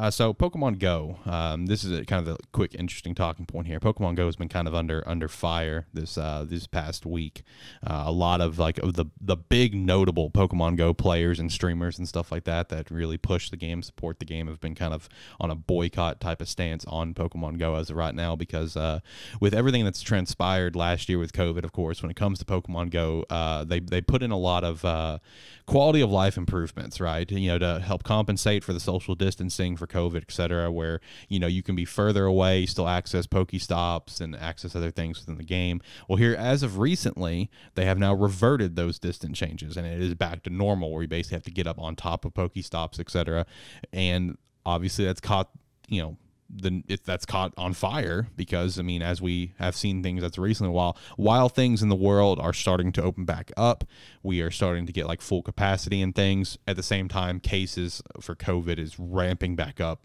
So Pokemon Go, this is kind of a quick, interesting talking point here. Pokemon Go has been kind of under fire this past week. A lot of like the big notable Pokemon Go players and streamers and stuff like that really push the game, support the game, have been kind of on a boycott type of stance on Pokemon Go as of right now, because with everything that's transpired last year with COVID, of course, when it comes to Pokemon Go, they put in a lot of quality of life improvements, right? To help compensate for the social distancing for COVID, et cetera, where, you can be further away, still access Pokestops and access other things within the game. Well, here, as of recently, they have now reverted those distance changes, and it is back to normal, where you basically have to get up on top of Pokestops, et cetera. And obviously that's caught, that's caught on fire, because as we have seen things that's recently, while things in the world are starting to open back up, we are starting to get like full capacity and things. At the same time, cases for COVID is ramping back up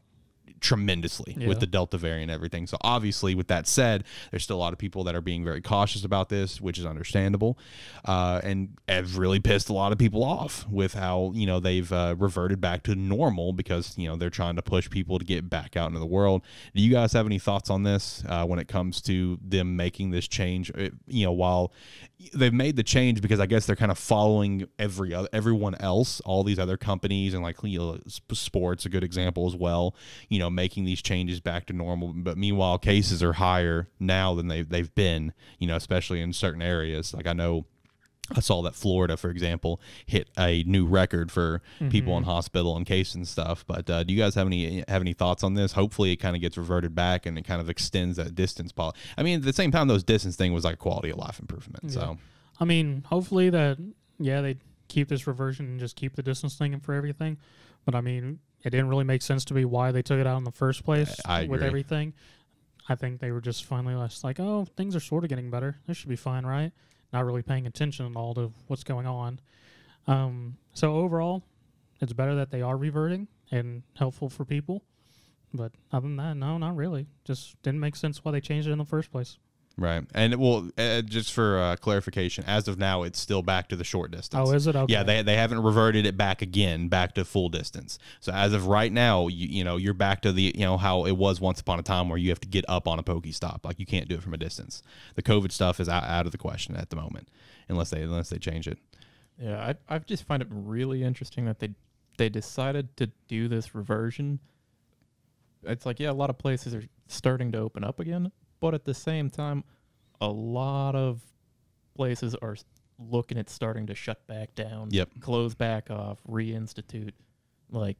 tremendously with the Delta variant and everything. So obviously, with that said, there's still a lot of people that are being very cautious about this, which is understandable, and have really pissed a lot of people off with how they've reverted back to normal, because they're trying to push people to get back out into the world. Do you guys have any thoughts on this when it comes to them making this change? While they've made the change, because I guess they're kind of following everyone else, all these other companies, and like sports, a good example as well, making these changes back to normal. But meanwhile, cases are higher now than they've been, especially in certain areas. Like I saw that Florida, for example, hit a new record for people in hospital and cases and stuff. But do you guys have any thoughts on this? Hopefully it kind of gets reverted back and it kind of extends that distance policy. At the same time, those distance thing was like quality of life improvement. Yeah. So hopefully that, they keep this reversion and just keep the distance thing for everything. But it didn't really make sense to me why they took it out in the first place with everything. I think they were just finally like, oh, things are sort of getting better. This should be fine, right? Not really paying attention at all to what's going on. So overall, it's better that they are reverting and helpful for people. But other than that, no, not really. Just didn't make sense why they changed it in the first place. Right. And just for clarification, as of now, it's still back to the short distance. Oh, is it? Okay. Yeah, they haven't reverted it back to full distance. So as of right now, you're back to the, how it was once upon a time, where you have to get up on a Pokestop. Like, you can't do it from a distance. The COVID stuff is out of the question at the moment, unless they change it. Yeah, I just find it really interesting that they decided to do this reversion. It's like, a lot of places are starting to open up again. But at the same time, a lot of places are looking at starting to shut back down, close back off, reinstitute, like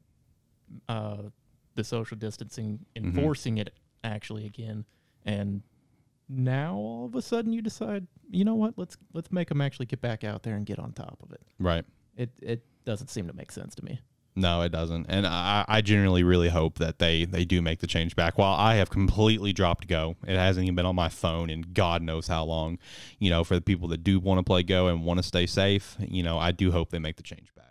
the social distancing, enforcing it actually again. And now all of a sudden you decide, you know what, let's make them actually get back out there and get on top of it. Right. It doesn't seem to make sense to me. No, it doesn't. And I genuinely really hope that they do make the change back. While I have completely dropped Go, it hasn't even been on my phone in God knows how long. For the people that do want to play Go and want to stay safe, I do hope they make the change back.